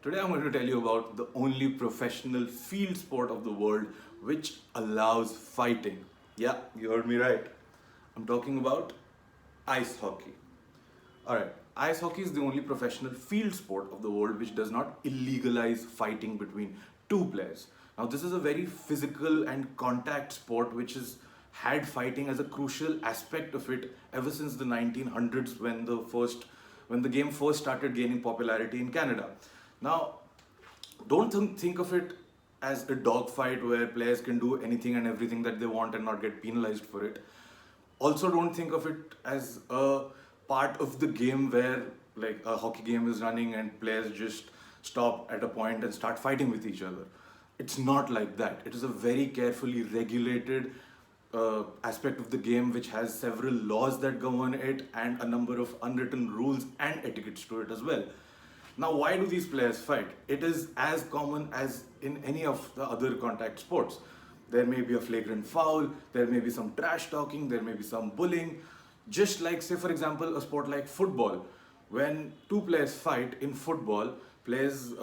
Today I'm going to tell you about the only professional field sport of the world which allows fighting. Yeah, you heard me right. I'm talking about ice hockey. Alright, ice hockey is the only professional field sport of the world which does not illegalize fighting between two players. Now, this is a very physical and contact sport which has had fighting as a crucial aspect of it ever since the 1900s when the game first started gaining popularity in Canada. Now, don't think of it as a dogfight where players can do anything and everything that they want and not get penalized for it. Also, don't think of it as a part of the game where like a hockey game is running and players just stop at a point and start fighting with each other. It's not like that. It is a very carefully regulated aspect of the game which has several laws that govern it and a number of unwritten rules and etiquettes to it as well. Now, why do these players fight? It is as common as in any of the other contact sports. There may be a flagrant foul, there may be some trash talking, there may be some bullying. Just like, say, for example, a sport like football. When two players fight in football, players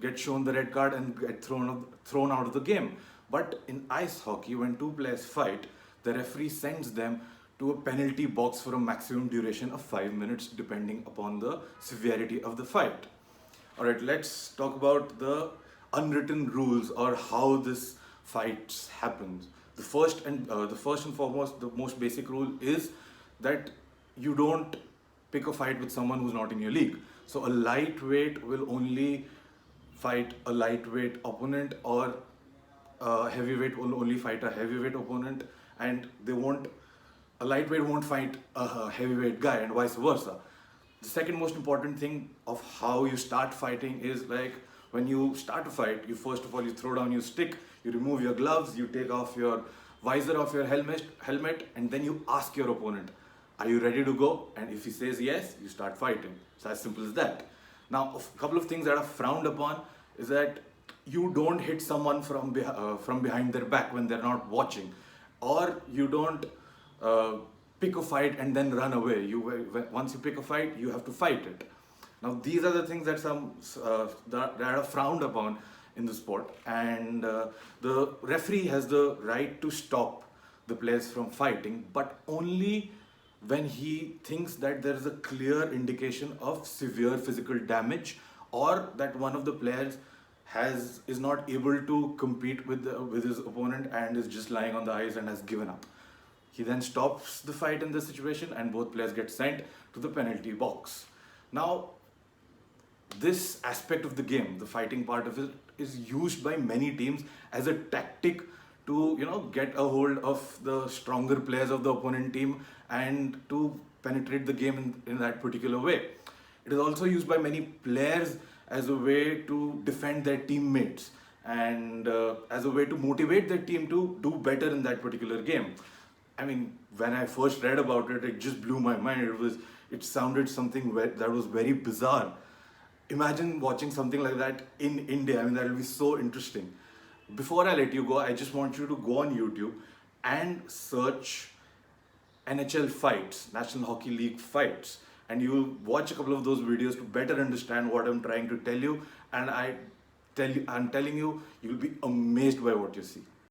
get shown the red card and get thrown out of the game. But in ice hockey, when two players fight, the referee sends them to a penalty box for a maximum duration of 5 minutes, depending upon the severity of the fight. All right, let's talk about the unwritten rules or how this fights happens. The first and foremost, the most basic rule is that you don't pick a fight with someone who's not in your league. So a lightweight will only fight a lightweight opponent, or a heavyweight will only fight a heavyweight opponent, and a lightweight won't fight a heavyweight guy, and vice versa. The second most important thing of how you start fighting is like when you start a fight, you first of all you throw down your stick, you remove your gloves, you take off your visor of your helmet, and then you ask your opponent, "Are you ready to go?" And if he says yes, you start fighting. It's as simple as that. Now, a couple of things that are frowned upon is that you don't hit someone from behind their back when they're not watching, or you don't pick a fight and then run away. Once you pick a fight, you have to fight it. Now, these are the things that are frowned upon in the sport, and the referee has the right to stop the players from fighting, but only when he thinks that there is a clear indication of severe physical damage, or that one of the players is not able to compete with his opponent and is just lying on the ice and has given up. He then stops the fight in this situation and both players get sent to the penalty box. Now, this aspect of the game, the fighting part of it, is used by many teams as a tactic to get a hold of the stronger players of the opponent team and to penetrate the game in that particular way. It is also used by many players as a way to defend their teammates and as a way to motivate their team to do better in that particular game. I mean, when I first read about it, it just blew my mind. It sounded something that was very bizarre. Imagine watching something like that in India. I mean, that will be so interesting. Before I let you go, I just want you to go on YouTube and search NHL fights, National Hockey League fights, and you'll watch a couple of those videos to better understand what I'm trying to tell you. And I'm telling you, you'll be amazed by what you see.